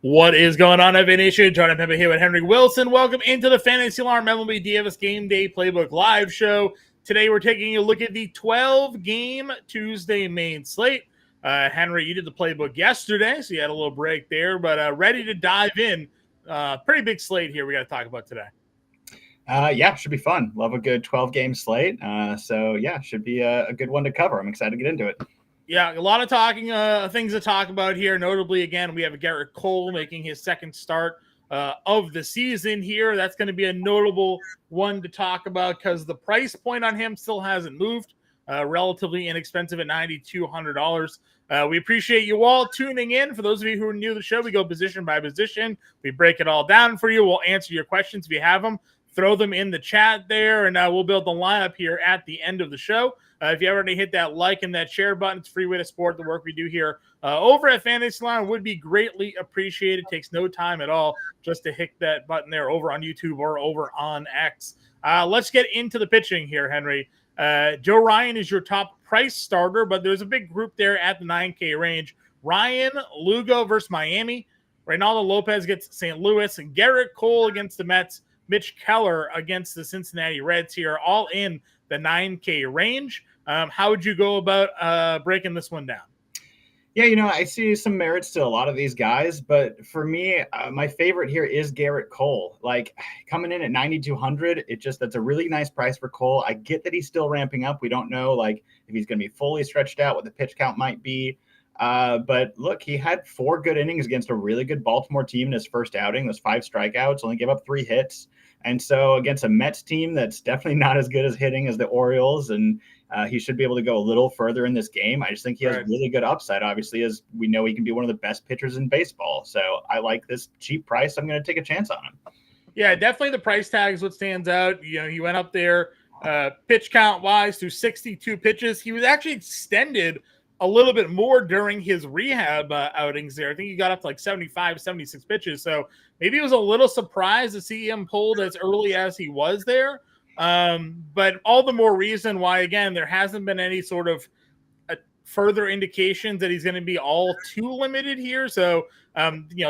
What is going on, FA Nation? John Impemba here with Henry Wilson. Welcome into the Fantasy Alarm MLB DFS Game Day Playbook Live Show. Today we're taking a look at the 12-game Tuesday main slate. Henry, you did the playbook yesterday, so you had a little break there, but ready to dive in. Pretty big slate here we got to talk about today. Yeah, should be fun. Love a good 12-game slate. Should be a good one to cover. I'm excited to get into it. Yeah, a lot of things to talk about here. Notably, again, we have Garrett Cole making his second start of the season here. That's going to be a notable one to talk about because the price point on him still hasn't moved. Relatively inexpensive at $9,200. We appreciate you all tuning in. For those of you who are new to the show, we go position by position. We break it all down for you. We'll answer your questions if you have them. Throw them in the chat there, and we'll build the lineup here at the end of the show. If you already hit that like and that share button, it's a free way to support the work we do here over at Fantasy Alarm. Would be greatly appreciated. It takes no time at all just to hit that button there over on YouTube or over on X. Let's get into the pitching here, Henry. Joe Ryan is your top price starter, but there's a big group there at the 9K range. Ryan, Lugo versus Miami. Reynaldo Lopez gets St. Louis, and Garrett Cole against the Mets. Mitch Keller against the Cincinnati Reds here, all in the 9K range. How would you go about breaking this one down? Yeah, I see some merits to a lot of these guys, but for me, my favorite here is Garrett Cole. Like coming in at 9,200, that's a really nice price for Cole. I get that he's still ramping up. We don't know if he's going to be fully stretched out, what the pitch count might be. But look, he had 4 good innings against a really good Baltimore team in his first outing. Those 5 strikeouts, only gave up 3 hits. And so against a Mets team that's definitely not as good as hitting as the Orioles, and he should be able to go a little further in this game. I just think he has really good upside. Obviously, as we know, he can be one of the best pitchers in baseball. So I like this cheap price. I'm going to take a chance on him. Yeah, definitely the price tag is what stands out. He went up there pitch count wise to 62 pitches. He was actually extended a little bit more during his rehab outings there. I think he got up to 75, 76 pitches. So maybe he was a little surprised to see him pulled as early as he was there. But all the more reason why, again, there hasn't been any sort of further indications that he's going to be all too limited here. So,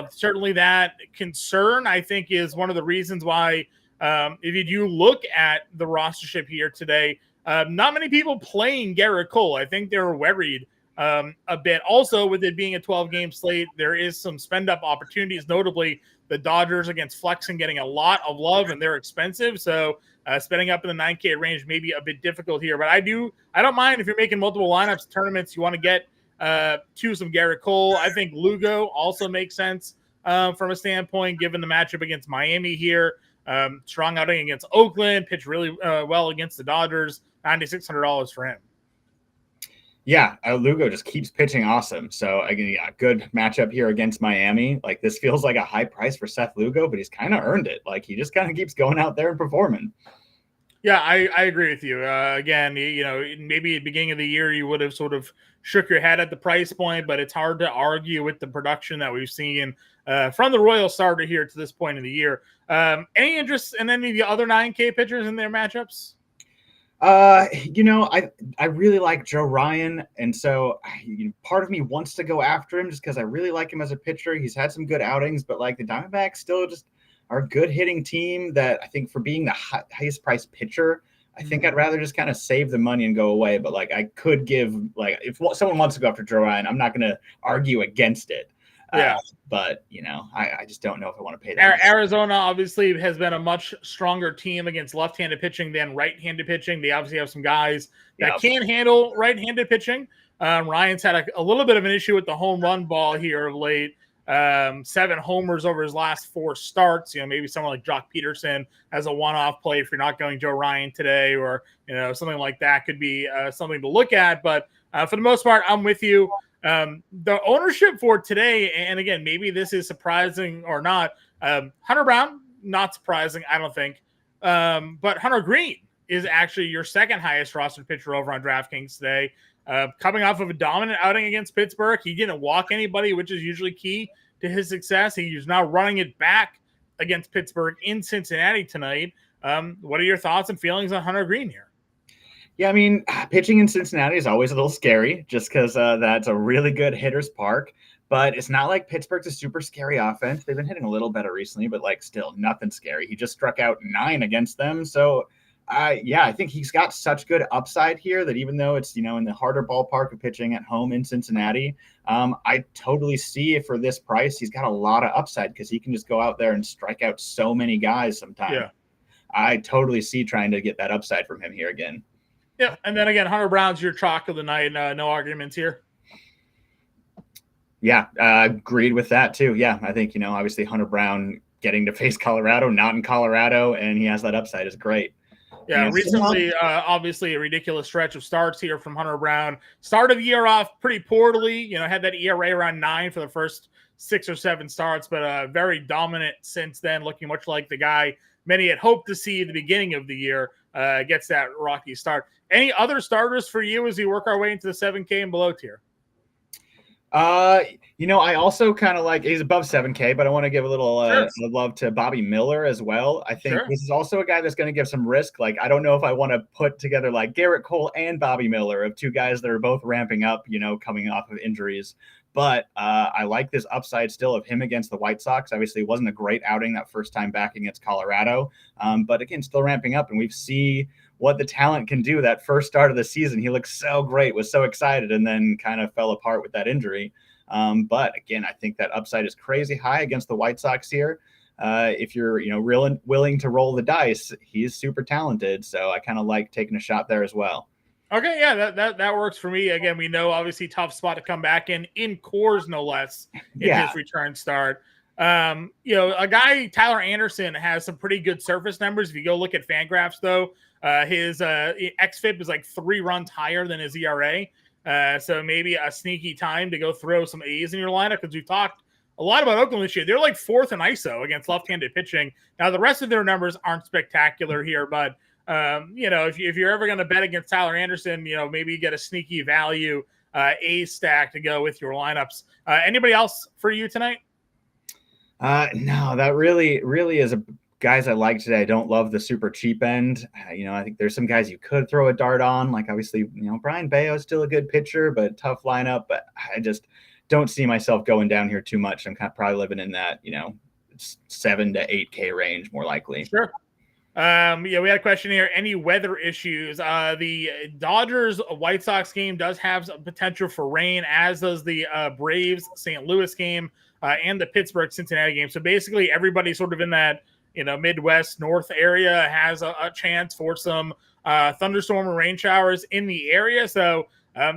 certainly that concern, I think, is one of the reasons why if you do look at the rostership here today, not many people playing Garrett Cole. I think they're worried a bit. Also, with it being a 12-game slate, there is some spend-up opportunities, notably the Dodgers against Flexen getting a lot of love, and they're expensive. So spending up in the 9K range may be a bit difficult here. But I don't mind if you're making multiple lineups, tournaments, you want to get to some Garrett Cole. I think Lugo also makes sense from a standpoint, given the matchup against Miami here. Strong outing against Oakland, pitched really well against the Dodgers, $9,600 for him. Yeah, Lugo just keeps pitching awesome. So again, good matchup here against Miami. This feels like a high price for Seth Lugo, but he's kind of earned it. He just kind of keeps going out there and performing. Yeah, I agree with you. Again, maybe at the beginning of the year you would have sort of shook your head at the price point, but it's hard to argue with the production that we've seen from the Royal starter here to this point in the year. Any interest in any of the other 9K pitchers in their matchups? I really like Joe Ryan, and so part of me wants to go after him just because I really like him as a pitcher. He's had some good outings, but the Diamondbacks still just are a good hitting team that I think for being the highest priced pitcher, I think I'd rather just kind of save the money and go away. But I could give if someone wants to go after Joe Ryan, I'm not going to argue against it. Yeah. But I just don't know if I want to pay that. Arizona obviously has been a much stronger team against left-handed pitching than right-handed pitching. They obviously have some guys that can handle right-handed pitching. Ryan's had a little bit of an issue with the home run ball here of late. 7 homers over his last 4 starts. Maybe someone like Jock Peterson as a one-off play if you're not going Joe Ryan today, or something like that could be something to look at. But for the most part, I'm with you. The ownership for today, and again, maybe this is surprising or not. Hunter Brown, not surprising, I don't think. But Hunter Green is actually your second highest rostered pitcher over on DraftKings today. Coming off of a dominant outing against Pittsburgh, he didn't walk anybody, which is usually key to his success. He's now running it back against Pittsburgh in Cincinnati tonight. What are your thoughts and feelings on Hunter Green here? Yeah, I mean, pitching in Cincinnati is always a little scary just because that's a really good hitter's park. But it's not like Pittsburgh's a super scary offense. They've been hitting a little better recently, but like still nothing scary. He just struck out 9 against them. So, yeah, I think he's got such good upside here that even though it's, in the harder ballpark of pitching at home in Cincinnati, I totally see for this price, he's got a lot of upside because he can just go out there and strike out so many guys sometimes. Yeah. I totally see trying to get that upside from him here again. Yeah, and then again, Hunter Brown's your chalk of the night. No arguments here. Yeah, agreed with that too. Yeah, I think, obviously Hunter Brown getting to face Colorado, not in Colorado, and he has that upside is great. Yeah, recently, obviously a ridiculous stretch of starts here from Hunter Brown. Started the year off pretty poorly, had that ERA around 9 for the first 6 or 7 starts, but very dominant since then, looking much like the guy many had hoped to see at the beginning of the year. Gets that rocky start. Any other starters for you as we work our way into the 7K and below tier? I also kind of like, he's above 7K, but I want to give a little love to Bobby Miller as well. I think this is also a guy that's going to give some risk. Like, I don't know if I want to put together like Garrett Cole and Bobby Miller of 2 guys that are both ramping up, coming off of injuries. But I like this upside still of him against the White Sox. Obviously, it wasn't a great outing that first time back against Colorado. But again, still ramping up. And we've seen what the talent can do. That first start of the season, he looked so great, was so excited, and then kind of fell apart with that injury. But again, I think that upside is crazy high against the White Sox here. If you're, willing to roll the dice, he's super talented. So I kind of like taking a shot there as well. Okay, yeah, that works for me. Again, we know obviously tough spot to come back in Coors, no less, in his return start. A guy, Tyler Anderson, has some pretty good surface numbers. If you go look at Fangraphs, though, his xFIP is like 3 runs higher than his ERA. So maybe a sneaky time to go throw some A's in your lineup, because we've talked a lot about Oakland this year. They're like 4th in ISO against left-handed pitching. Now, the rest of their numbers aren't spectacular here, but if you're ever going to bet against Tyler Anderson, maybe you get a sneaky value A stack to go with your lineups. Anybody else for you tonight? No, that really is a guys I like today. I don't love the super cheap end. I think there's some guys you could throw a dart on, like obviously, Brian Bayo is still a good pitcher, but tough lineup. But I just don't see myself going down here too much. I'm kind of probably living in that, 7 to 8K range more likely. Sure. We had a question here. Any weather issues? The Dodgers White Sox game does have some potential for rain, as does the Braves St. Louis game and the Pittsburgh Cincinnati game. So basically, everybody sort of in that Midwest North area has a chance for some thunderstorm or rain showers in the area. So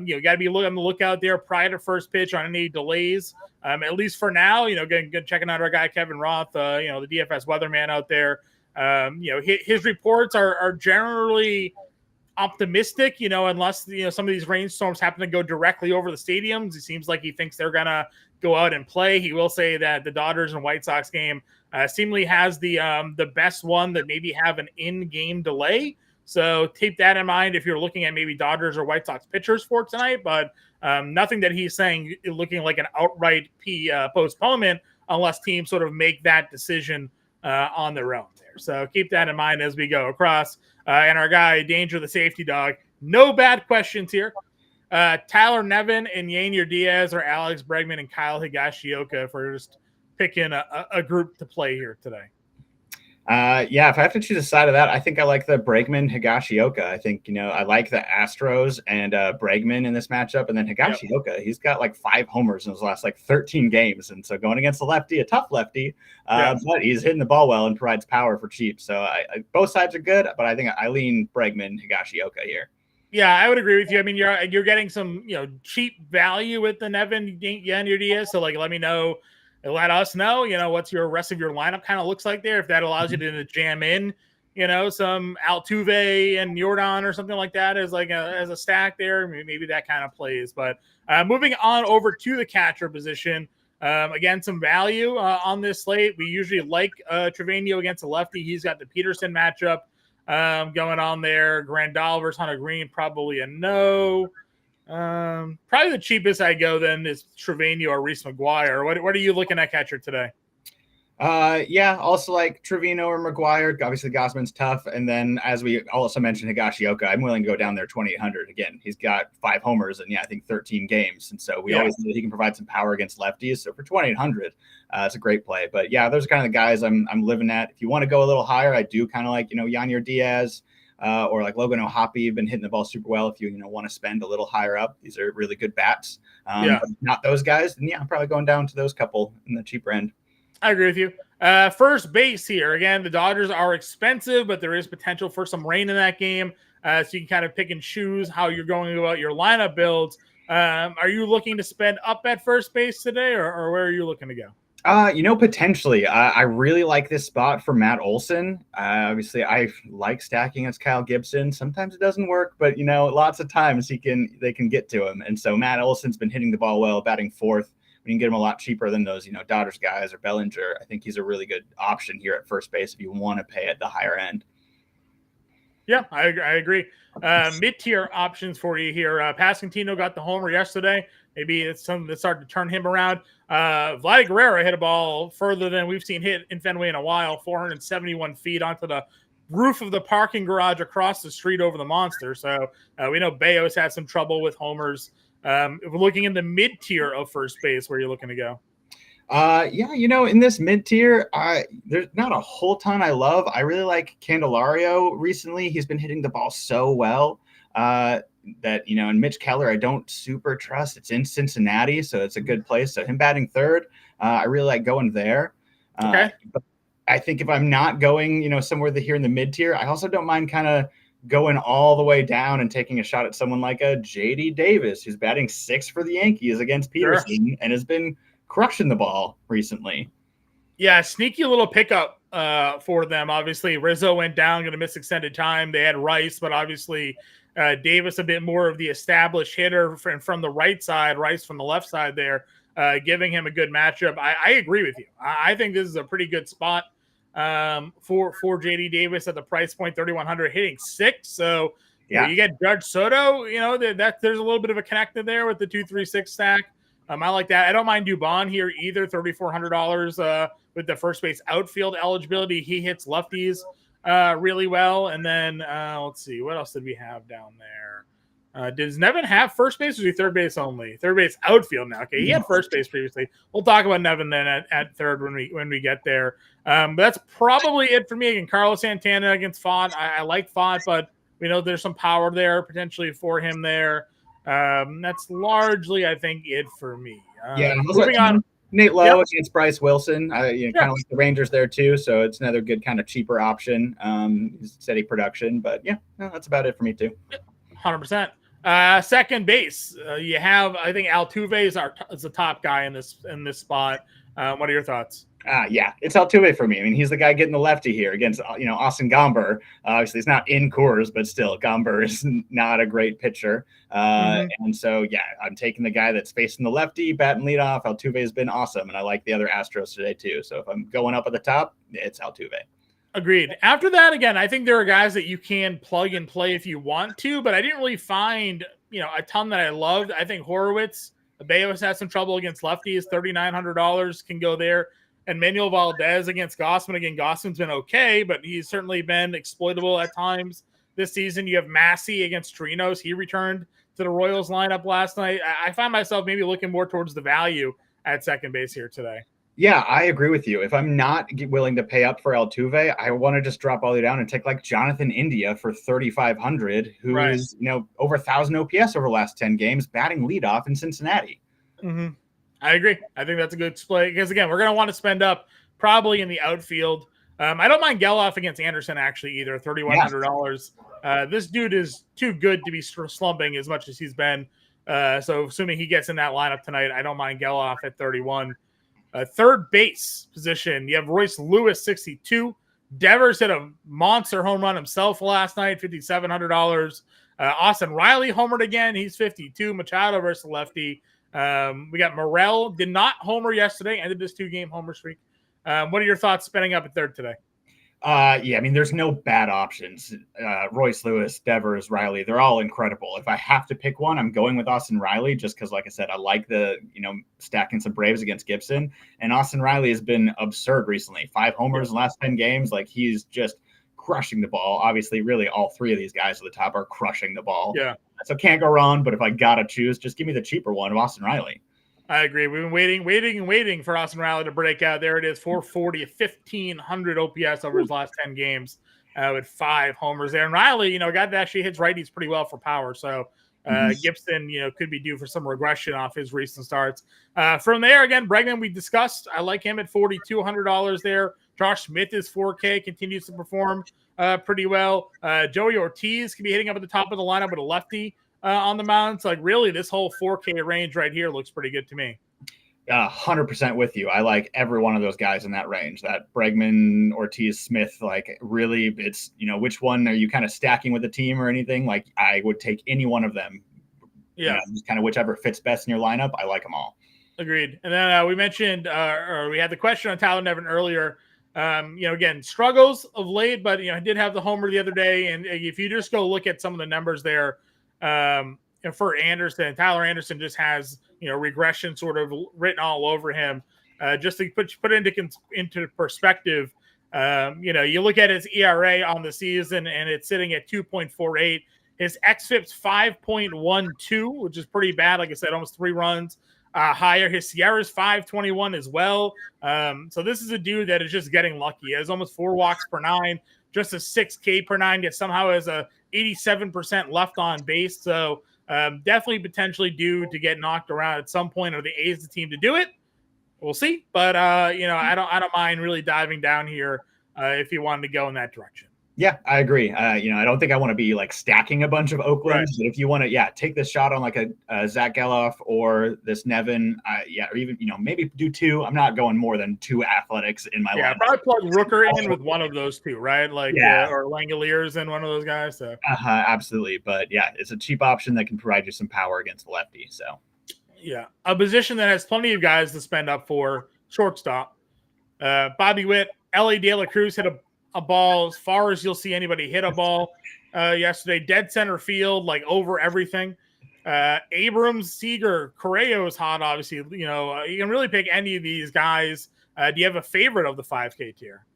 you got to be on the lookout there prior to first pitch on any delays. At least for now, checking out our guy Kevin Roth, the DFS weatherman out there. His reports are generally optimistic, unless some of these rainstorms happen to go directly over the stadiums. It seems like he thinks they're gonna go out and play. He will say that the Dodgers and White Sox game seemingly has the best one that maybe have an in-game delay. So keep that in mind if you're looking at maybe Dodgers or White Sox pitchers for tonight. But nothing that he's saying looking like an outright postponement, unless teams sort of make that decision on their own there. So keep that in mind as we go across. And our guy, Danger the safety dog, no bad questions here. Tyler Nevin and Yainer Diaz, or Alex Bregman and Kyle Higashioka, for just picking a group to play here today. If I have to choose a side of that, I think I like the Bregman Higashioka. I think, I like the Astros and Bregman in this matchup. And then Higashioka, he's got like 5 homers in his last 13 games. And so going against a lefty, a tough lefty, but he's hitting the ball well and provides power for cheap. So both sides are good, but I think I lean Bregman Higashioka here. Yeah, I would agree with you. I mean, you're getting some, cheap value with the Nevin Yainer Diaz. So let me know. Let us know, what's your rest of your lineup kind of looks like there. If that allows you to jam in, some Altuve and Jordan or something like that as as a stack there, maybe that kind of plays. But moving on over to the catcher position, again, some value on this slate. We usually like Trevino against a lefty. He's got the Peterson matchup going on there. Grande versus Hunter Green, probably a no. Probably the cheapest I go then is Trevino or Reese McGuire. What are you looking at catcher today? Yeah, also like Trevino or McGuire. Obviously, Gossman's tough. And then, as we also mentioned, Higashioka, I'm willing to go down there 2,800. Again, he's got 5 homers and, yeah, I think 13 games. And so we always know that he can provide some power against lefties. So for 2,800, it's a great play. But yeah, those are kind of the guys I'm living at. If you want to go a little higher, I do kind of like, Yanyer Diaz or like Logan O'Hoppe. Have been hitting the ball super well. If you want to spend a little higher up, these are really good bats. But not those guys. And yeah, I'm probably going down to those couple in the cheaper end. I agree with you. First base here. Again, the Dodgers are expensive, but there is potential for some rain in that game. So you can kind of pick and choose how you're going about your lineup builds. Are you looking to spend up at first base today, or where are you looking to go? Potentially. I really like this spot for Matt Olson. Obviously, I like stacking against Kyle Gibson. Sometimes it doesn't work, but lots of times they can get to him. And so Matt Olson's been hitting the ball well, batting fourth. We can get him a lot cheaper than those, Dodgers guys or Bellinger. I think he's a really good option here at first base if you want to pay at the higher end. Yeah, I agree. Mid-tier options for you here. Pasquantino got the homer yesterday. Maybe it's something that started to turn him around. Vladdy Guerrero hit a ball further than we've seen hit in Fenway in a while, 471 feet onto the roof of the parking garage across the street over the Monster. So we know Bayo's had some trouble with homers. If we're looking in the mid-tier of first base, where are you looking to go? In this mid-tier, there's not a whole ton I love. I really like Candelario recently. He's been hitting the ball so well that, and Mitch Keller, I don't super trust. It's in Cincinnati, so it's a good place. So him batting third, I really like going there. Okay. But I think if I'm not going, somewhere here in the mid-tier, I also don't mind kind of going all the way down and taking a shot at someone like a JD Davis, who's batting 6th for the Yankees against Peterson and has been crushing the ball recently. Yeah, sneaky little pickup for them. Obviously, Rizzo went down, going to miss extended time. They had Rice, but obviously Davis a bit more of the established hitter from the right side, Rice from the left side there, giving him a good matchup. I agree with you. I think this is a pretty good spot for JD Davis at the price point, 3,100, hitting 6. So you get Judge Soto. That there's a little bit of a connected there with the 2-3-6 stack. I like that. I don't mind Dubon here either, $3,400 with the first base outfield eligibility. He hits lefties really well. And then let's see, what else did we have down there? Does Nevin have first base, or is he third base only? Third base outfield now. Okay, he had first base previously. We'll talk about Nevin then at third when we get there. But that's probably it for me. Again, Carlos Santana against Font. I like Font, but we know there's some power there potentially for him there. That's largely, I think, it for me. Moving on. Nate Lowe against Bryce Wilson. Kind of like the Rangers there too, so it's another good kind of cheaper option. Steady production, but that's about it for me too. 100%. Second base, you have, I think Altuve is the top guy in this spot. What are your thoughts? It's Altuve for me. I mean, he's the guy getting the lefty here against, Austin Gomber. Obviously, it's not in Coors, but still, Gomber is not a great pitcher. And so, I'm taking the guy that's facing the lefty, batting leadoff. Altuve has been awesome, and I like the other Astros today, too. So if I'm going up at the top, it's Altuve. Agreed. After that, again, I think there are guys that you can plug and play if you want to, but I didn't really find, a ton that I loved. I think Horowitz, Bayo's had some trouble against lefties, $3,900 can go there. And Manuel Valdez against Gossman. Again, Gossman's been okay, but he's certainly been exploitable at times this season. You have Massey against Trinos. He returned to the Royals lineup last night. I find myself maybe looking more towards the value at second base here today. Yeah, I agree with you. If I'm not willing to pay up for Altuve, I want to just drop all the way down and take like Jonathan India for 3,500, who is, over 1,000 OPS over the last 10 games, batting leadoff in Cincinnati. Mm-hmm. I agree. I think that's a good play because, again, we're going to want to spend up probably in the outfield. I don't mind Geloff against Anderson, actually, either, $3,100. This dude is too good to be slumping as much as he's been. So assuming he gets in that lineup tonight, I don't mind Geloff at 31. Third base position, you have Royce Lewis, 62. Devers hit a monster home run himself last night, $5,700. Austin Riley homered again. He's 52. Machado versus lefty. We got Morel, did not homer yesterday, ended this 2-game homer streak. What are your thoughts spending up at third today? Yeah, I mean, there's no bad options. Royce Lewis, Devers, Riley, they're all incredible. If I have to pick one, I'm going with Austin Riley just because, like I said, I like the, stacking some Braves against Gibson. And Austin Riley has been absurd recently. 5 homers in the last 10 games. Like, he's just crushing the ball. Obviously, really, all 3 of these guys at the top are crushing the ball. Yeah. So can't go wrong. But if I got to choose, just give me the cheaper one of Austin Riley. I agree. We've been waiting for Austin Riley to break out. There it is, 440, 1,500 OPS over his last 10 games with 5 homers there. And Riley, a guy that actually hits righties pretty well for power. So Gibson, could be due for some regression off his recent starts. From there, again, Bregman, we discussed. I like him at $4,200 there. Josh Smith is 4K, continues to perform pretty well. Joey Ortiz can be hitting up at the top of the lineup with a lefty on the mound. So, like, really, this whole 4K range right here looks pretty good to me. 100% with you. I like every one of those guys in that range. That Bregman, Ortiz, Smith, like, really, it's, which one are you kind of stacking with the team or anything? Like, I would take any one of them. Yeah. Just kind of whichever fits best in your lineup. I like them all. Agreed. And then we mentioned, or we had the question on Tyler Nevin earlier. Again, struggles of late, but, I did have the homer the other day. And if you just go look at some of the numbers there, for Anderson, Tyler Anderson just has, regression sort of written all over him. Just to put into perspective, you look at his ERA on the season and it's sitting at 2.48. His xFIP's 5.12, which is pretty bad. Like I said, almost 3 runs higher. His Sierra's 5.21 as well. So this is a dude that is just getting lucky. He has almost 4 walks per 9, just a 6K per 9, yet somehow has a 87% left on base. So definitely potentially due to get knocked around at some point. Are the A's the team to do it? We'll see. But I don't mind really diving down here if you wanted to go in that direction. Yeah, I agree. I don't think I want to be like stacking a bunch of Oaklands. Right. But if you want to, take this shot on like a Zach Geloff or this Nevin, or even, maybe do 2. I'm not going more than 2 athletics in my life. Probably plug Rooker in with one of those 2, right? Like, or Langoliers in one of those guys. So. Absolutely. But it's a cheap option that can provide you some power against the lefty. So, a position that has plenty of guys to spend up for, shortstop. Bobby Witt, Ellie De La Cruz hit a ball as far as you'll see anybody hit a ball yesterday. Dead center field, like over everything. Abrams, Seager, Correa is hot, obviously. You can really pick any of these guys. Do you have a favorite of the 5K tier?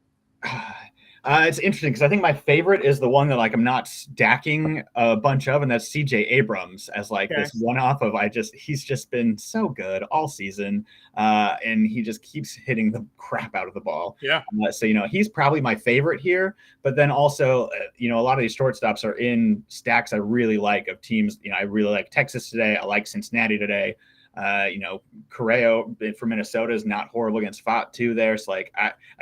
It's interesting because I think my favorite is the one that I'm not stacking a bunch of, and that's CJ Abrams as this one-off of he's just been so good all season, and he just keeps hitting the crap out of the ball. Yeah. So he's probably my favorite here, but then also a lot of these shortstops are in stacks I really like of teams. I really like Texas today. I like Cincinnati today. Correa from Minnesota is not horrible against Fott too there. So I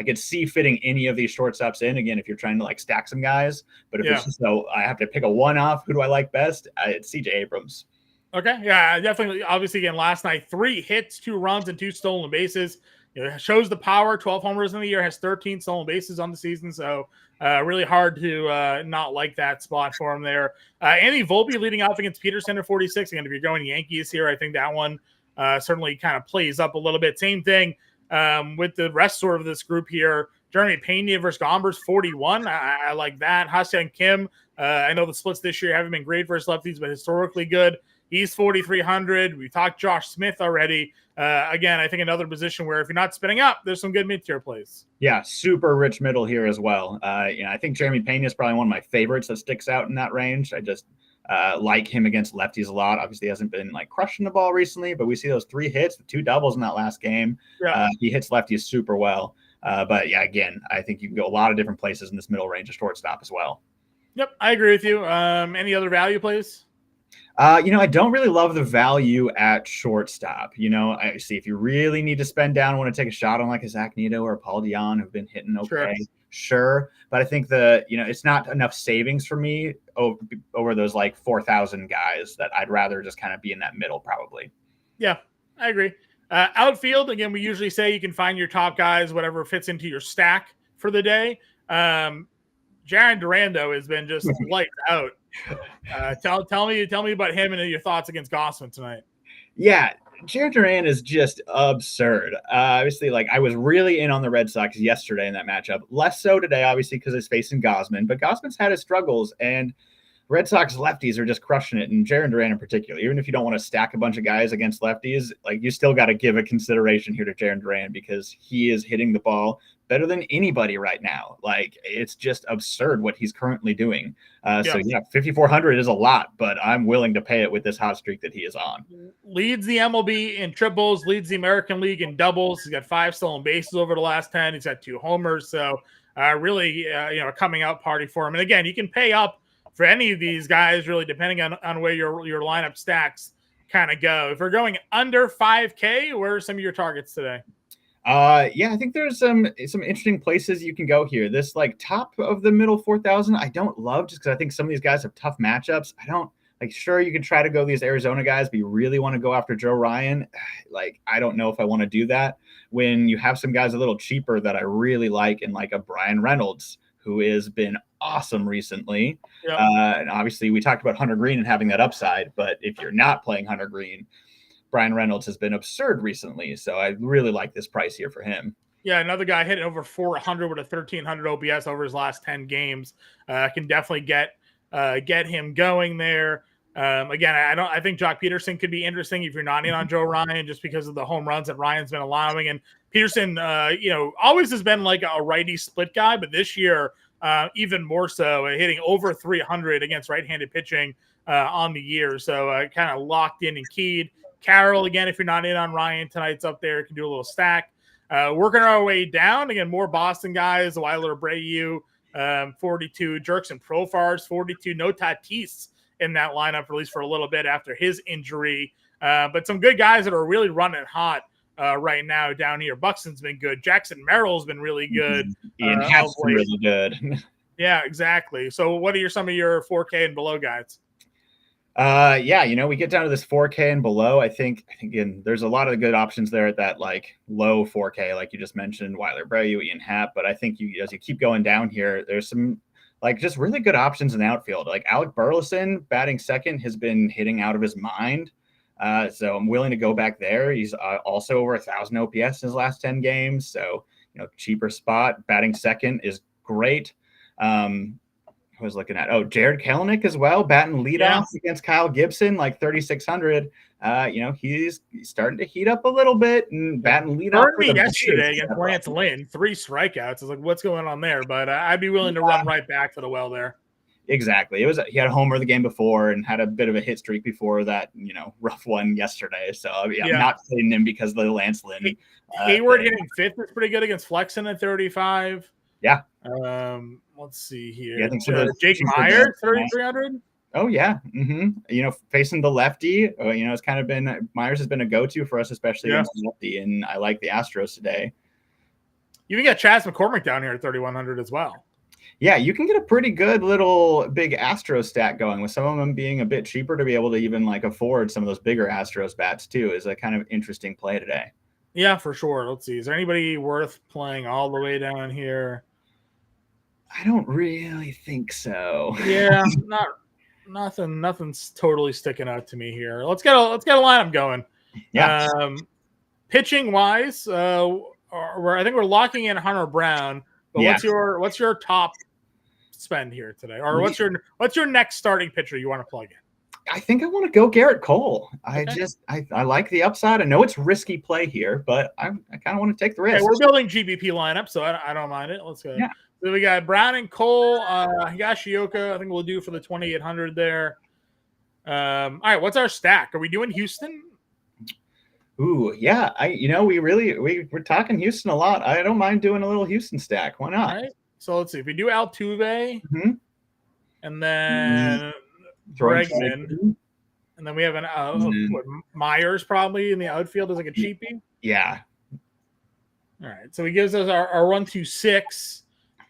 could see fitting any of these shortstops in again, if you're trying to stack some guys, but if it's just I have to pick a one off, who do I like best? It's CJ Abrams. Okay. Yeah, definitely. Obviously again, last night, 3 hits, 2 runs and 2 stolen bases. Shows the power. 12 homers in the year, has 13 stolen bases on the season. So really hard to not like that spot for him there. Andy Volpe leading off against Peterson at 46. Again, if you're going Yankees here, I think that one certainly kind of plays up a little bit. Same thing with the rest sort of this group here. Jeremy Pena versus Gombers, 41. I like that. Ha-Seong Kim. I know the splits this year haven't been great versus lefties, but historically good. He's 4,300. We talked Josh Smith already. Again, I think another position where if you're not spinning up, there's some good mid-tier plays. Yeah, super rich middle here as well. I think Jeremy Pena is probably one of my favorites that sticks out in that range. I just like him against lefties a lot. Obviously, he hasn't been crushing the ball recently, but we see those 3 hits, the 2 doubles in that last game. Yeah. He hits lefties super well. But again, I think you can go a lot of different places in this middle range of shortstop as well. Yep, I agree with you. Any other value plays? I don't really love the value at shortstop. I see if you really need to spend down, want to take a shot on a Zach Neto or a Paul Dion who've been hitting okay. Sure. But I think it's not enough savings for me over those 4,000 guys that I'd rather just kind of be in that middle probably. Yeah, I agree. Outfield, again, we usually say you can find your top guys, whatever fits into your stack for the day. Jaron Durando has been just lights out. Tell me about him and your thoughts against Gossman tonight. Yeah, Jared Duran is just absurd. Obviously, like I was really in on the Red Sox yesterday in that matchup. Less so today, obviously, because it's facing Gosman. But Gosman's had his struggles, and Red Sox lefties are just crushing it, and Jared Duran in particular. Even if you don't want to stack a bunch of guys against lefties, like you still got to give a consideration here to Jared Duran because he is hitting the ball better than anybody right now. Like it's just absurd what he's currently doing. So yeah, 5,400 is a lot, but I'm willing to pay it with this hot streak that he is on. Leads the MLB in triples, leads the American League in doubles. He's got 5 stolen bases over the last 10. He's got 2 homers. So really, a coming out party for him. And again, you can pay up for any of these guys, really, depending on where your lineup stacks kind of go. If we're going under 5K, where are some of your targets today? Yeah, I think there's some interesting places you can go here. This like top of the middle 4,000, I don't love just because I think some of these guys have tough matchups. I don't like. Sure, you can try to go these Arizona guys, but you really want to go after Joe Ryan. Like, I don't know if I want to do that when you have some guys a little cheaper that I really like, and like a Brian Reynolds who has been awesome recently. Yep. And obviously, we talked about Hunter Green and having that upside, but if you're not playing Hunter Green, Brian Reynolds has been absurd recently, so I really like this price here for him. Yeah, another guy hitting over 400 with a 1,300 OPS over his last 10 games. Can definitely get him going there. Again, I think Jock Peterson could be interesting if you're not in on Joe Ryan, just because of the home runs that Ryan's been allowing. And Peterson, always has been like a righty split guy, but this year even more so, hitting over 300 against right-handed pitching on the year. So kind of locked in and keyed. Carroll, again, if you're not in on Ryan, tonight's up there. Can do a little stack. Working our way down. Again, more Boston guys. Weiler Abreu, 42. Jerks and Profars, 42. No Tatis in that lineup, at least for a little bit after his injury. But some good guys that are really running hot right now down here. Buxton's been good. Jackson Merrill's been really good. Ian Happ's been really good. Yeah, exactly. So what are some of your 4K and below guys? Yeah, we get down to this 4K and below. I think again, there's a lot of good options there at that like low 4K, like you just mentioned, Weiler Abreu, Ian Happ. But I think as you keep going down here, there's some like just really good options in the outfield. Like Alec Burleson batting second has been hitting out of his mind. So I'm willing to go back there. He's also over 1,000 OPS in his last 10 games. So, cheaper spot. Batting second is great. I was looking at Jared Kelenic as well, batting leadoff against Kyle Gibson, like 3,600. He's starting to heat up a little bit and batting leadoff. Burned me yesterday against Lance Lynn, 3 strikeouts. I was like, what's going on there? But I'd be willing to run right back to the well there. Exactly. He had a homer the game before and had a bit of a hit streak before that, rough one yesterday. So I'm not hitting him because of the Lance Lynn. Hayward hitting 5th is pretty good against Flexen at 35. Yeah. Let's see here. Yeah, I think Jake Myers, 3,300. Oh yeah. Mm-hmm. Facing the lefty, it's kind of been Myers has been a go-to for us, especially against the lefty, and I like the Astros today. You can get Chas McCormick down here at 3,100 as well. Yeah, you can get a pretty good little big Astros stack going, with some of them being a bit cheaper to be able to even like afford some of those bigger Astros bats too. Is a kind of interesting play today. Yeah, for sure. Let's see. Is there anybody worth playing all the way down here? I don't really think so. Yeah, nothing's totally sticking out to me here. Let's get a lineup going. Yeah. Pitching wise, I think we're locking in Hunter Brown. But what's your top spend here today, or what's your next starting pitcher you want to plug in? I think I want to go Garrett Cole. I like the upside. I know it's risky play here, but I kind of want to take the risk. Okay, we're building GBP lineup, so I don't mind it. Let's go. Yeah. So we got Brown and Cole, Higashioka. I think we'll do for the 2,800 there. All right, what's our stack? Are we doing Houston? Ooh, yeah. We're talking Houston a lot. I don't mind doing a little Houston stack. Why not? All right. So let's see. If we do Altuve, and then Bregman, and then we have Myers probably in the outfield as like a cheapie. Yeah. All right. So he gives us our 1-2-6.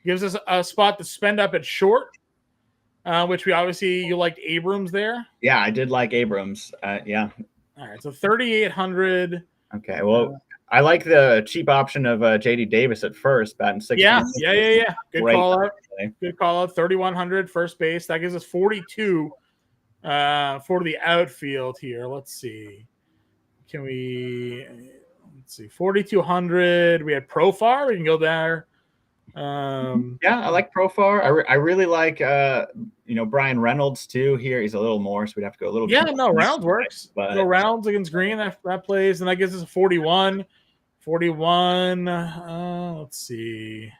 Gives us a spot to spend up at short, which you liked Abrams there. Yeah, I did like Abrams. Yeah. All right, so 3,800. Okay, well, I like the cheap option of JD Davis at first, batting 6. Yeah. Good call out. 3,100 first base. That gives us 42 for the outfield here. Let's see. Can we, let's see, 4,200. We had Profar. We can go there. Yeah, I like Profar. I really like Brian Reynolds too. Here he's a little more, so we'd have to go a little. Yeah, bit no, Reynolds works. But Go Reynolds against Green. That plays, and that gives us a 41. 41. Let's see.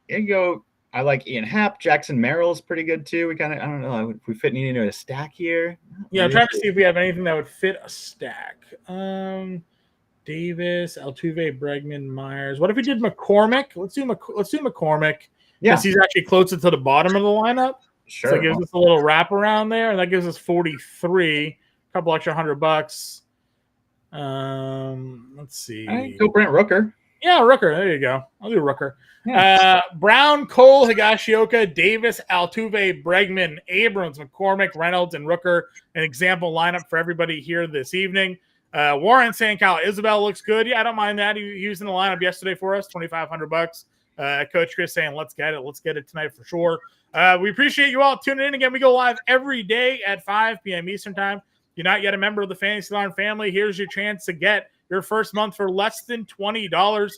Yeah, you go. I like Ian Happ. Jackson Merrill's pretty good too. We kind of, I don't know if we fit into a stack here. Yeah, I'm trying to see if we have anything that would fit a stack. Davis, Altuve, Bregman, Myers. What if we did McCormick? Let's do McCormick. Yeah, because he's actually closer to the bottom of the lineup. sure. So it gives us a little wrap around there, and that gives us 43. A couple extra $100. Let's see. Right, go Brent Rooker. Yeah, Rooker. There you go. I'll do Rooker. Yeah. Brown, Cole, Higashioka, Davis, Altuve, Bregman, Abrams, McCormick, Reynolds, and Rooker. An example lineup for everybody here this evening. Warren saying Kyle Isabel looks good. Yeah, I don't mind that. He was in the lineup yesterday for us, $2,500. Coach Chris saying, let's get it. Let's get it tonight for sure. We appreciate you all tuning in. Again, we go live every day at 5 p.m. Eastern time. If you're not yet a member of the Fantasy Alarm family, here's your chance to get your first month for less than $20.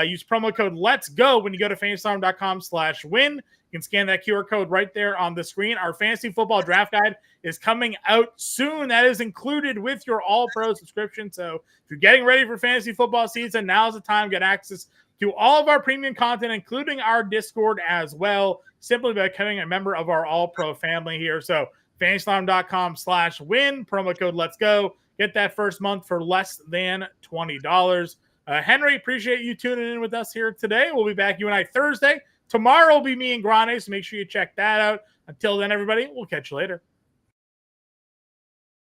Use promo code Let's Go when you go to fantasyalarm.com/win. You can scan that QR code right there on the screen. Our fantasy football draft guide is coming out soon. That is included with your All Pro subscription. So if you're getting ready for fantasy football season, now's the time. Get access to all of our premium content, including our Discord as well, simply by becoming a member of our All Pro family here. So fantasyalarm.com/win, promo code Let's Go. Get that first month for less than $20. Henry, appreciate you tuning in with us here today. We'll be back, you and I, Thursday. Tomorrow will be me and Grande, so make sure you check that out. Until then, everybody, we'll catch you later.